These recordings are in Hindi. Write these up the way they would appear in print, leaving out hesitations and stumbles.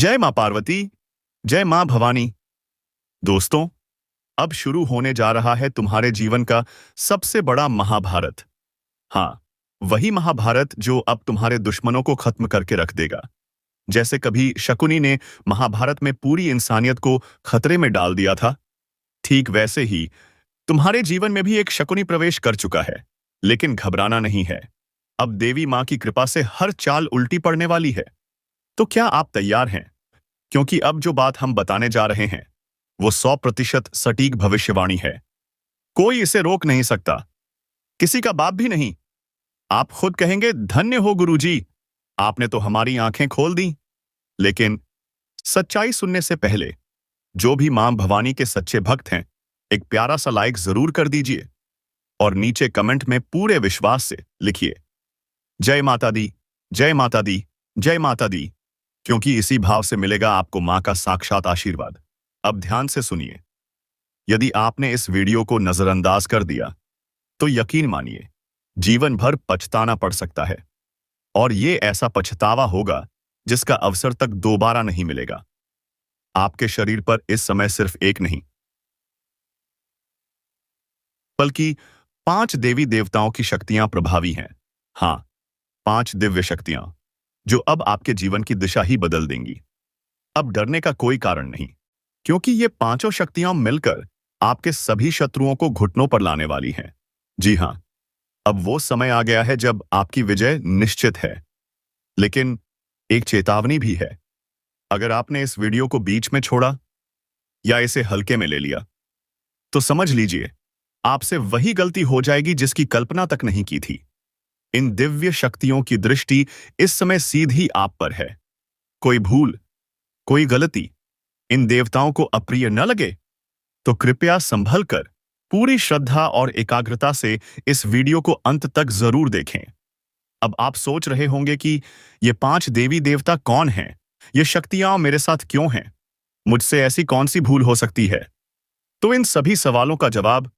जय मां पार्वती, जय मां भवानी। दोस्तों, अब शुरू होने जा रहा है तुम्हारे जीवन का सबसे बड़ा महाभारत। हाँ, वही महाभारत जो अब तुम्हारे दुश्मनों को खत्म करके रख देगा। जैसे कभी शकुनी ने महाभारत में पूरी इंसानियत को खतरे में डाल दिया था, ठीक वैसे ही तुम्हारे जीवन में भी एक शकुनी प्रवेश कर चुका है। लेकिन घबराना नहीं है। अब देवी मां की कृपा से हर चाल उल्टी पड़ने वाली है। तो क्या आप तैयार हैं? क्योंकि अब जो बात हम बताने जा रहे हैं वो 100% सटीक भविष्यवाणी है। कोई इसे रोक नहीं सकता, किसी का बाप भी नहीं। आप खुद कहेंगे, धन्य हो गुरुजी, आपने तो हमारी आंखें खोल दी। लेकिन सच्चाई सुनने से पहले जो भी मां भवानी के सच्चे भक्त हैं, एक प्यारा सा लाइक जरूर कर दीजिए और नीचे कमेंट में पूरे विश्वास से लिखिए, जय माता दी, जय माता दी, जय माता दी, क्योंकि इसी भाव से मिलेगा आपको मां का साक्षात आशीर्वाद। अब ध्यान से सुनिए। यदि आपने इस वीडियो को नजरअंदाज कर दिया तो यकीन मानिए, जीवन भर पछताना पड़ सकता है। और ये ऐसा पछतावा होगा जिसका अवसर तक दोबारा नहीं मिलेगा। आपके शरीर पर इस समय सिर्फ एक नहीं, बल्कि 5 देवी देवताओं की शक्तियां प्रभावी हैं। हाँ, 5 दिव्य शक्तियां जो अब आपके जीवन की दिशा ही बदल देंगी। अब डरने का कोई कारण नहीं, क्योंकि ये पांचों शक्तियां मिलकर आपके सभी शत्रुओं को घुटनों पर लाने वाली हैं। जी हां, अब वो समय आ गया है जब आपकी विजय निश्चित है। लेकिन एक चेतावनी भी है। अगर आपने इस वीडियो को बीच में छोड़ा या इसे हल्के में ले लिया, तो समझ लीजिए आपसे वही गलती हो जाएगी जिसकी कल्पना तक नहीं की थी। इन दिव्य शक्तियों की दृष्टि इस समय सीधी आप पर है। कोई भूल, कोई गलती इन देवताओं को अप्रिय न लगे तो कृपया संभल कर पूरी श्रद्धा और एकाग्रता से इस वीडियो को अंत तक जरूर देखें। अब आप सोच रहे होंगे कि ये 5 देवी देवता कौन हैं? ये शक्तियां मेरे साथ क्यों हैं? मुझसे ऐसी कौन सी भूल हो सकती है? तो इन सभी सवालों का जवाब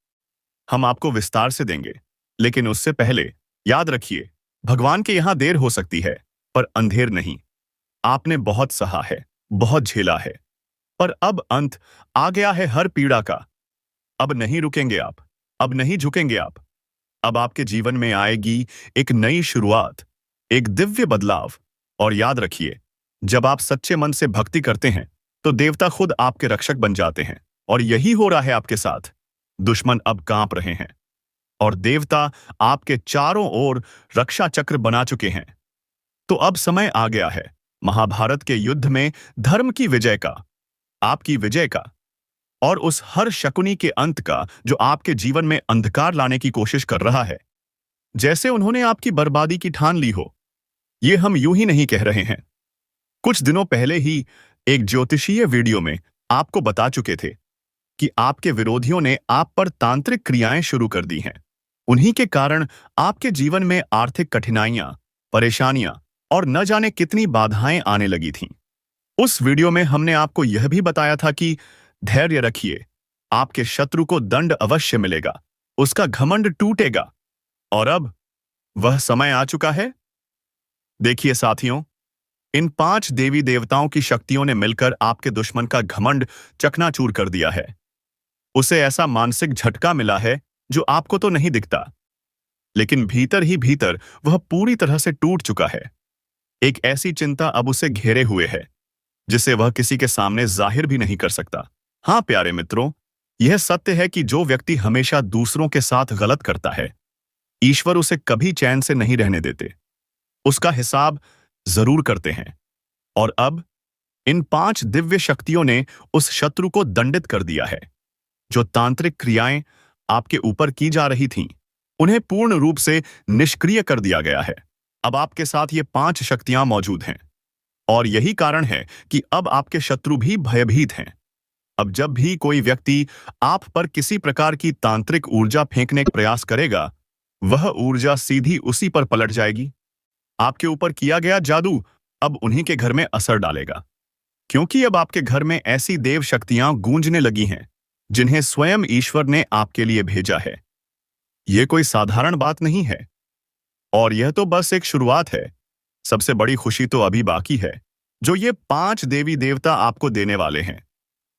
हम आपको विस्तार से देंगे। लेकिन उससे पहले याद रखिए, भगवान के यहां देर हो सकती है पर अंधेर नहीं। आपने बहुत सहा है, बहुत झेला है, पर अब अंत आ गया है हर पीड़ा का। अब नहीं रुकेंगे आप, अब नहीं झुकेंगे आप। अब आपके जीवन में आएगी एक नई शुरुआत, एक दिव्य बदलाव। और याद रखिए, जब आप सच्चे मन से भक्ति करते हैं तो देवता खुद आपके रक्षक बन जाते हैं। और यही हो रहा है आपके साथ। दुश्मन अब कांप रहे हैं और देवता आपके चारों ओर रक्षा चक्र बना चुके हैं। तो अब समय आ गया है महाभारत के युद्ध में धर्म की विजय का, आपकी विजय का, और उस हर शकुनी के अंत का जो आपके जीवन में अंधकार लाने की कोशिश कर रहा है। जैसे उन्होंने आपकी बर्बादी की ठान ली हो। ये हम यूं ही नहीं कह रहे हैं। कुछ दिनों पहले ही एक ज्योतिषीय वीडियो में आपको बता चुके थे कि आपके विरोधियों ने आप पर तांत्रिक क्रियाएं शुरू कर दी हैं। उन्हीं के कारण आपके जीवन में आर्थिक कठिनाइयां, परेशानियां और न जाने कितनी बाधाएं आने लगी थीं। उस वीडियो में हमने आपको यह भी बताया था कि धैर्य रखिए, आपके शत्रु को दंड अवश्य मिलेगा, उसका घमंड टूटेगा। और अब वह समय आ चुका है। देखिए साथियों, इन 5 देवी देवताओं की शक्तियों ने मिलकर आपके दुश्मन का घमंड चकनाचूर कर दिया है। उसे ऐसा मानसिक झटका मिला है जो आपको तो नहीं दिखता, लेकिन भीतर ही भीतर वह पूरी तरह से टूट चुका है। एक ऐसी चिंता अब उसे घेरे हुए है जिसे वह किसी के सामने जाहिर भी नहीं कर सकता। हाँ प्यारे मित्रों, यह सत्य है कि जो व्यक्ति हमेशा दूसरों के साथ गलत करता है, ईश्वर उसे कभी चैन से नहीं रहने देते, उसका हिसाब जरूर करते हैं। और अब इन 5 दिव्य शक्तियों ने उस शत्रु को दंडित कर दिया है। जो तांत्रिक क्रियाएं आपके ऊपर की जा रही थीं, उन्हें पूर्ण रूप से निष्क्रिय कर दिया गया है। अब आपके साथ ये 5 शक्तियां मौजूद हैं और यही कारण है कि अब आपके शत्रु भी भयभीत हैं। अब जब भी कोई व्यक्ति आप पर किसी प्रकार की तांत्रिक ऊर्जा फेंकने का प्रयास करेगा, वह ऊर्जा सीधी उसी पर पलट जाएगी। आपके ऊपर किया गया जादू अब उन्हीं के घर में असर डालेगा, क्योंकि अब आपके घर में ऐसी देव शक्तियां गूंजने लगी हैं जिन्हें स्वयं ईश्वर ने आपके लिए भेजा है। यह कोई साधारण बात नहीं है और यह तो बस एक शुरुआत है। सबसे बड़ी खुशी तो अभी बाकी है, जो ये 5 देवी देवता आपको देने वाले हैं।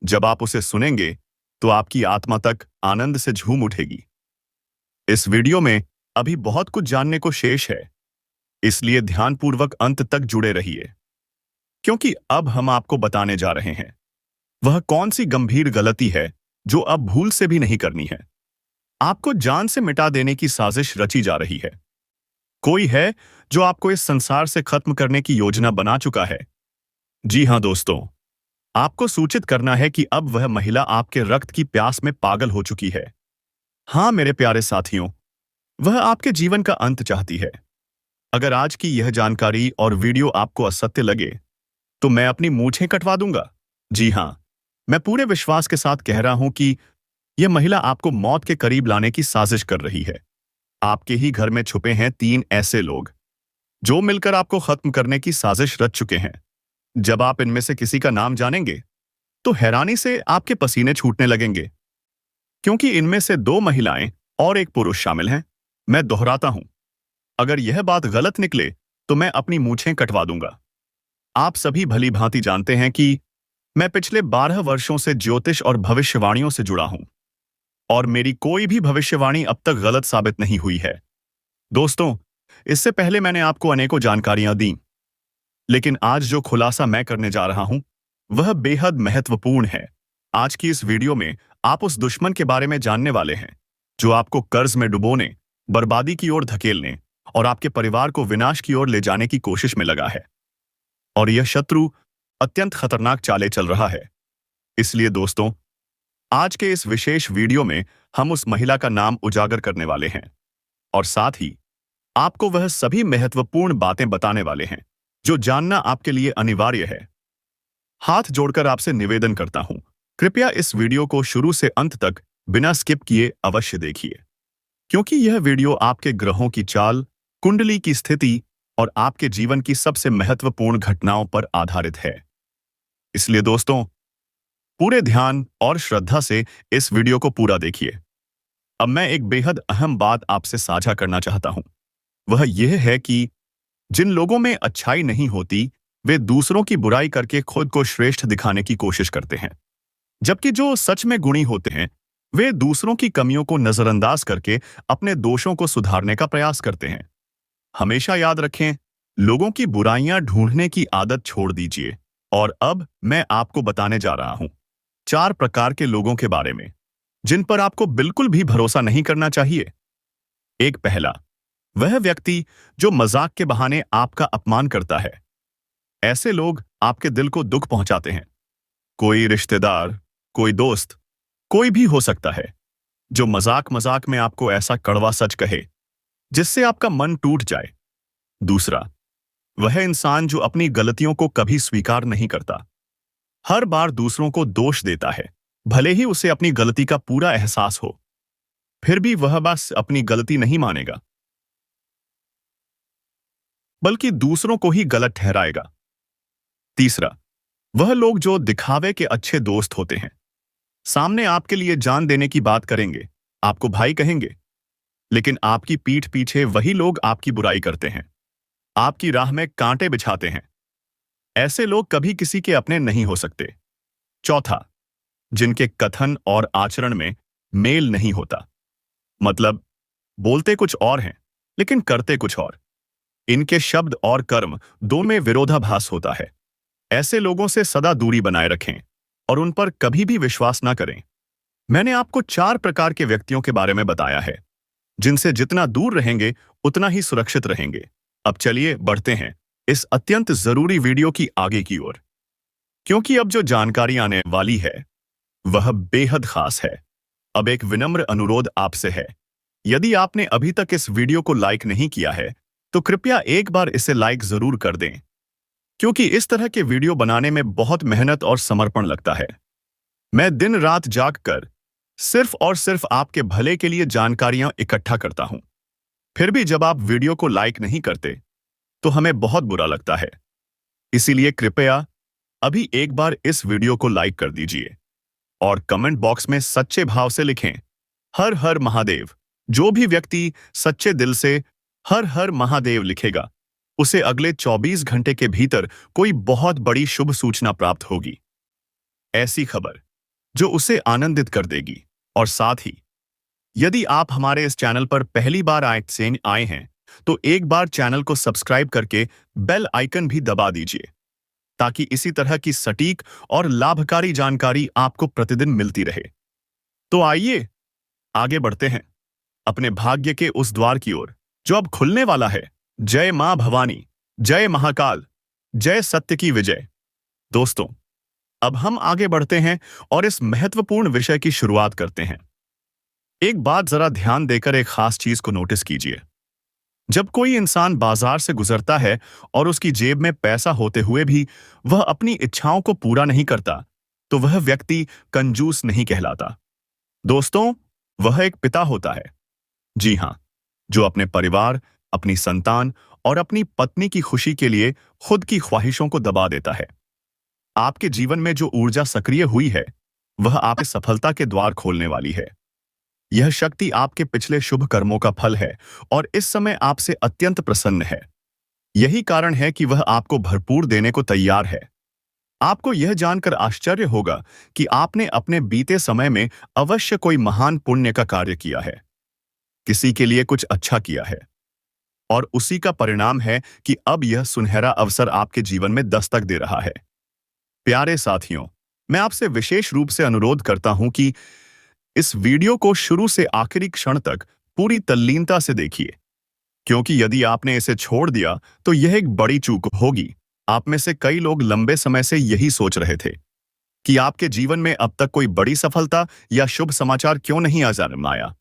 जब आप उसे सुनेंगे तो आपकी आत्मा तक आनंद से झूम उठेगी। इस वीडियो में अभी बहुत कुछ जानने को शेष है, इसलिए ध्यानपूर्वक अंत तक जुड़े रहिए, क्योंकि अब हम आपको बताने जा रहे हैं वह कौन सी गंभीर गलती है जो अब भूल से भी नहीं करनी है। आपको जान से मिटा देने की साजिश रची जा रही है। कोई है जो आपको इस संसार से खत्म करने की योजना बना चुका है। जी हां दोस्तों, आपको सूचित करना है कि अब वह महिला आपके रक्त की प्यास में पागल हो चुकी है। हां मेरे प्यारे साथियों, वह आपके जीवन का अंत चाहती है। अगर आज की यह जानकारी और वीडियो आपको असत्य लगे तो मैं अपनी मूंछें कटवा दूंगा। जी हां, मैं पूरे विश्वास के साथ कह रहा हूं कि यह महिला आपको मौत के करीब लाने की साजिश कर रही है। आपके ही घर में छुपे हैं 3 ऐसे लोग जो मिलकर आपको खत्म करने की साजिश रच चुके हैं। जब आप इनमें से किसी का नाम जानेंगे तो हैरानी से आपके पसीने छूटने लगेंगे, क्योंकि इनमें से 2 महिलाएं और 1 पुरुष शामिल हैं। मैं दोहराता हूं, अगर यह बात गलत निकले तो मैं अपनी मूंछें कटवा दूंगा। आप सभी भली भांति जानते हैं कि मैं पिछले 12 वर्षों से ज्योतिष और भविष्यवाणियों से जुड़ा हूं, और मेरी कोई भी भविष्यवाणी अब तक गलत साबित नहीं हुई है। दोस्तों, इससे पहले मैंने आपको अनेकों जानकारियां दी, लेकिन आज जो खुलासा मैं करने जा रहा हूं वह बेहद महत्वपूर्ण है। आज की इस वीडियो में आप उस दुश्मन के बारे में जानने वाले हैं जो आपको कर्ज में डुबोने, बर्बादी की ओर धकेलने और आपके परिवार को विनाश की ओर ले जाने की कोशिश में लगा है। और यह शत्रु अत्यंत खतरनाक चालें चल रहा है। इसलिए दोस्तों, आज के इस विशेष वीडियो में हम उस महिला का नाम उजागर करने वाले हैं और साथ ही आपको वह सभी महत्वपूर्ण बातें बताने वाले हैं जो जानना आपके लिए अनिवार्य है। हाथ जोड़कर आपसे निवेदन करता हूं, कृपया इस वीडियो को शुरू से अंत तक बिना स्किप किए अवश्य देखिए, क्योंकि यह वीडियो आपके ग्रहों की चाल, कुंडली की स्थिति और आपके जीवन की सबसे महत्वपूर्ण घटनाओं पर आधारित है। इसलिए दोस्तों, पूरे ध्यान और श्रद्धा से इस वीडियो को पूरा देखिए। अब मैं एक बेहद अहम बात आपसे साझा करना चाहता हूं। वह यह है कि जिन लोगों में अच्छाई नहीं होती वे दूसरों की बुराई करके खुद को श्रेष्ठ दिखाने की कोशिश करते हैं, जबकि जो सच में गुणी होते हैं वे दूसरों की कमियों को नजरअंदाज करके अपने दोषों को सुधारने का प्रयास करते हैं। हमेशा याद रखें, लोगों की बुराइयां ढूंढने की आदत छोड़ दीजिए। और अब मैं आपको बताने जा रहा हूं 4 प्रकार के लोगों के बारे में जिन पर आपको बिल्कुल भी भरोसा नहीं करना चाहिए। एक, पहला, वह व्यक्ति जो मजाक के बहाने आपका अपमान करता है। ऐसे लोग आपके दिल को दुख पहुंचाते हैं। कोई रिश्तेदार, कोई दोस्त, कोई भी हो सकता है जो मजाक मजाक में आपको ऐसा कड़वा सच कहे जिससे आपका मन टूट जाए। दूसरा, वह इंसान जो अपनी गलतियों को कभी स्वीकार नहीं करता, हर बार दूसरों को दोष देता है, भले ही उसे अपनी गलती का पूरा एहसास हो, फिर भी वह बस अपनी गलती नहीं मानेगा, बल्कि दूसरों को ही गलत ठहराएगा। तीसरा, वह लोग जो दिखावे के अच्छे दोस्त होते हैं, सामने आपके लिए जान देने की बात करेंगे, आपको भाई कहेंगे, लेकिन आपकी पीठ पीछे वही लोग आपकी बुराई करते हैं, आपकी राह में कांटे बिछाते हैं। ऐसे लोग कभी किसी के अपने नहीं हो सकते। चौथा, जिनके कथन और आचरण में मेल नहीं होता, मतलब बोलते कुछ और हैं लेकिन करते कुछ और। इनके शब्द और कर्म दोनों में विरोधाभास होता है। ऐसे लोगों से सदा दूरी बनाए रखें और उन पर कभी भी विश्वास ना करें। मैंने आपको 4 प्रकार के व्यक्तियों के बारे में बताया है जिनसे जितना दूर रहेंगे उतना ही सुरक्षित रहेंगे। अब चलिए बढ़ते हैं इस अत्यंत जरूरी वीडियो की आगे की ओर, क्योंकि अब जो जानकारी आने वाली है वह बेहद खास है। अब एक विनम्र अनुरोध आपसे है, यदि आपने अभी तक इस वीडियो को लाइक नहीं किया है तो कृपया एक बार इसे लाइक जरूर कर दें, क्योंकि इस तरह के वीडियो बनाने में बहुत मेहनत और समर्पण लगता है। मैं दिन रात जागकर सिर्फ और सिर्फ आपके भले के लिए जानकारियां इकट्ठा करता हूं। फिर भी जब आप वीडियो को लाइक नहीं करते तो हमें बहुत बुरा लगता है। इसीलिए कृपया अभी एक बार इस वीडियो को लाइक कर दीजिए और कमेंट बॉक्स में सच्चे भाव से लिखें, हर हर महादेव। जो भी व्यक्ति सच्चे दिल से हर हर महादेव लिखेगा उसे अगले 24 घंटे के भीतर कोई बहुत बड़ी शुभ सूचना प्राप्त होगी। ऐसी खबर जो उसे आनंदित कर देगी। और साथ ही यदि आप हमारे इस चैनल पर पहली बार आए हैं तो एक बार चैनल को सब्सक्राइब करके बेल आइकन भी दबा दीजिए, ताकि इसी तरह की सटीक और लाभकारी जानकारी आपको प्रतिदिन मिलती रहे। तो आइए आगे बढ़ते हैं अपने भाग्य के उस द्वार की ओर जो अब खुलने वाला है। जय मां भवानी, जय महाकाल, जय सत्य की विजय। दोस्तों, अब हम आगे बढ़ते हैं और इस महत्वपूर्ण विषय की शुरुआत करते हैं। एक बात जरा ध्यान देकर एक खास चीज को नोटिस कीजिए। जब कोई इंसान बाजार से गुजरता है और उसकी जेब में पैसा होते हुए भी वह अपनी इच्छाओं को पूरा नहीं करता, तो वह व्यक्ति कंजूस नहीं कहलाता। दोस्तों, वह एक पिता होता है, जी हां, जो अपने परिवार, अपनी संतान और अपनी पत्नी की खुशी के लिए खुद की ख्वाहिशों को दबा देता है। आपके जीवन में जो ऊर्जा सक्रिय हुई है, वह आपके सफलता के द्वार खोलने वाली है। यह शक्ति आपके पिछले शुभ कर्मों का फल है और इस समय आपसे अत्यंत प्रसन्न है। यही कारण है कि वह आपको भरपूर देने को तैयार है। आपको यह जानकर आश्चर्य होगा कि आपने अपने बीते समय में अवश्य कोई महान पुण्य का कार्य किया है, किसी के लिए कुछ अच्छा किया है, और उसी का परिणाम है कि अब यह सुनहरा अवसर आपके जीवन में दस्तक दे रहा है। प्यारे साथियों, मैं आपसे विशेष रूप से अनुरोध करता हूं कि इस वीडियो को शुरू से आखिरी क्षण तक पूरी तल्लीनता से देखिए, क्योंकि यदि आपने इसे छोड़ दिया तो यह एक बड़ी चूक होगी। आप में से कई लोग लंबे समय से यही सोच रहे थे कि आपके जीवन में अब तक कोई बड़ी सफलता या शुभ समाचार क्यों नहीं आया,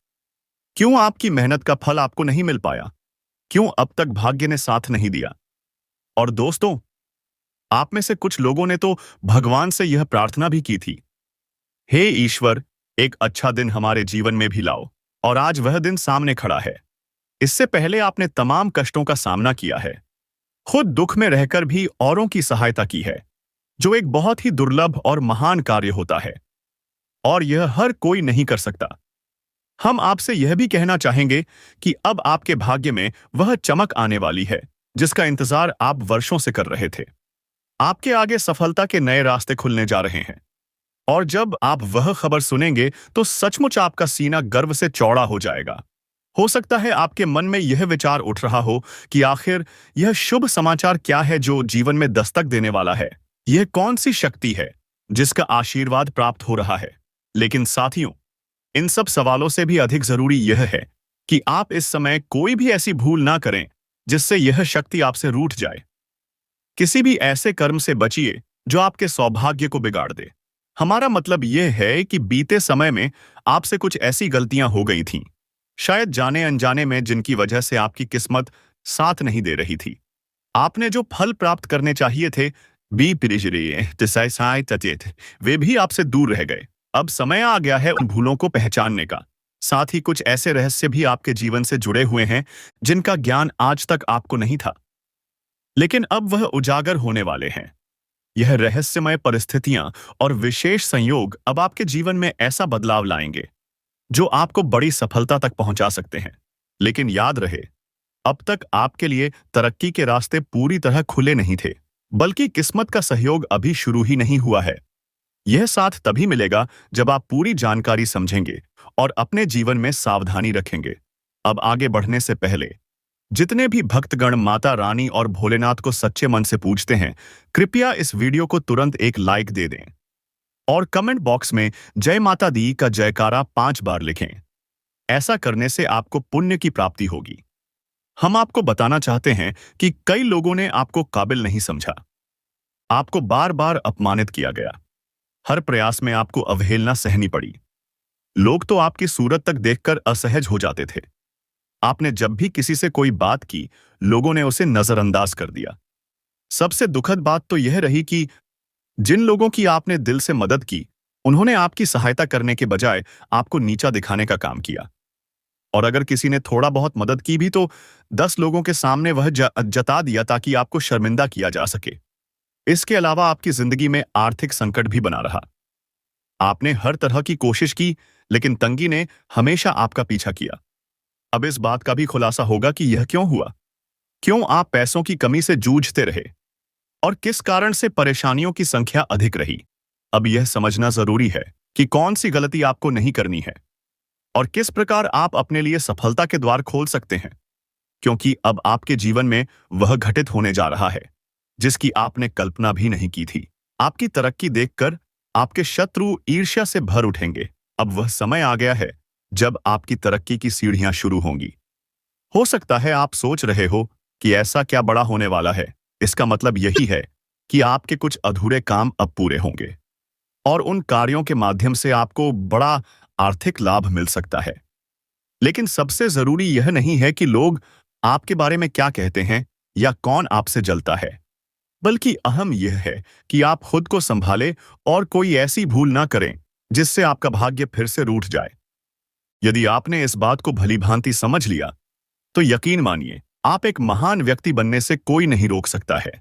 क्यों आपकी मेहनत का फल आपको नहीं मिल पाया, क्यों अब तक भाग्य ने साथ नहीं दिया। और दोस्तों, आप में से कुछ लोगों ने तो भगवान से यह प्रार्थना भी की थी, हे ईश्वर, एक अच्छा दिन हमारे जीवन में भी लाओ। और आज वह दिन सामने खड़ा है। इससे पहले आपने तमाम कष्टों का सामना किया है, खुद दुख में रहकर भी औरों की सहायता की है, जो एक बहुत ही दुर्लभ और महान कार्य होता है, और यह हर कोई नहीं कर सकता। हम आपसे यह भी कहना चाहेंगे कि अब आपके भाग्य में वह चमक आने वाली है जिसका इंतजार आप वर्षों से कर रहे थे। आपके आगे सफलता के नए रास्ते खुलने जा रहे हैं, और जब आप वह खबर सुनेंगे तो सचमुच आपका सीना गर्व से चौड़ा हो जाएगा। हो सकता है आपके मन में यह विचार उठ रहा हो कि आखिर यह शुभ समाचार क्या है जो जीवन में दस्तक देने वाला है। यह कौन सी शक्ति है जिसका आशीर्वाद प्राप्त हो रहा है। लेकिन साथियों, इन सब सवालों से भी अधिक जरूरी यह है कि आप इस समय कोई भी ऐसी भूल ना करें जिससे यह शक्ति आपसे रूठ जाए। किसी भी ऐसे कर्म से बचिए जो आपके सौभाग्य को बिगाड़ दे। हमारा मतलब यह है कि बीते समय में आपसे कुछ ऐसी गलतियां हो गई थीं, शायद जाने अनजाने में, जिनकी वजह से आपकी किस्मत साथ नहीं दे रही थी। आपने जो फल प्राप्त करने चाहिए थे, वे भी आपसे दूर रह गए। अब समय आ गया है उन भूलों को पहचानने का। साथ ही कुछ ऐसे रहस्य भी आपके जीवन से जुड़े हुए हैं जिनका ज्ञान आज तक आपको नहीं था, लेकिन अब वह उजागर होने वाले हैं। यह रहस्यमय परिस्थितियां और विशेष संयोग अब आपके जीवन में ऐसा बदलाव लाएंगे जो आपको बड़ी सफलता तक पहुंचा सकते हैं। लेकिन याद रहे, अब तक आपके लिए तरक्की के रास्ते पूरी तरह खुले नहीं थे, बल्कि किस्मत का सहयोग अभी शुरू ही नहीं हुआ है। यह साथ तभी मिलेगा जब आप पूरी जानकारी समझेंगे और अपने जीवन में सावधानी रखेंगे। अब आगे बढ़ने से पहले, जितने भी भक्तगण माता रानी और भोलेनाथ को सच्चे मन से पूजते हैं, कृपया इस वीडियो को तुरंत एक लाइक दे दें और कमेंट बॉक्स में जय माता दी का जयकारा 5 बार लिखें। ऐसा करने से आपको पुण्य की प्राप्ति होगी। हम आपको बताना चाहते हैं कि कई लोगों ने आपको काबिल नहीं समझा, आपको बार बार अपमानित किया गया, हर प्रयास में आपको अवहेलना सहनी पड़ी। लोग तो आपकी सूरत तक देखकर असहज हो जाते थे। आपने जब भी किसी से कोई बात की, लोगों ने उसे नजरअंदाज कर दिया। सबसे दुखद बात तो यह रही कि जिन लोगों की आपने दिल से मदद की, उन्होंने आपकी सहायता करने के बजाय आपको नीचा दिखाने का काम किया। और अगर किसी ने थोड़ा बहुत मदद की भी तो 10 लोगों के सामने वह जता दिया ताकि आपको शर्मिंदा किया जा सके। इसके अलावा आपकी जिंदगी में आर्थिक संकट भी बना रहा। आपने हर तरह की कोशिश की, लेकिन तंगी ने हमेशा आपका पीछा किया। अब इस बात का भी खुलासा होगा कि यह क्यों हुआ। क्यों आप पैसों की कमी से जूझते रहे और किस कारण से परेशानियों की संख्या अधिक रही। अब यह समझना जरूरी है कि कौन सी गलती आपको नहीं करनी है और किस प्रकार आप अपने लिए सफलता के द्वार खोल सकते हैं, क्योंकि अब आपके जीवन में वह घटित होने जा रहा है जिसकी आपने कल्पना भी नहीं की थी। आपकी तरक्की देखकर आपके शत्रु ईर्ष्या से भर उठेंगे। अब वह समय आ गया है जब आपकी तरक्की की सीढ़ियां शुरू होंगी। हो सकता है आप सोच रहे हो कि ऐसा क्या बड़ा होने वाला है। इसका मतलब यही है कि आपके कुछ अधूरे काम अब पूरे होंगे और उन कार्यों के माध्यम से आपको बड़ा आर्थिक लाभ मिल सकता है। लेकिन सबसे जरूरी यह नहीं है कि लोग आपके बारे में क्या कहते हैं या कौन आपसे जलता है, बल्कि अहम यह है कि आप खुद को संभालें और कोई ऐसी भूल ना करें जिससे आपका भाग्य फिर से रूठ जाए। यदि आपने इस बात को भलीभांति समझ लिया तो यकीन मानिए आप एक महान व्यक्ति बनने से कोई नहीं रोक सकता है।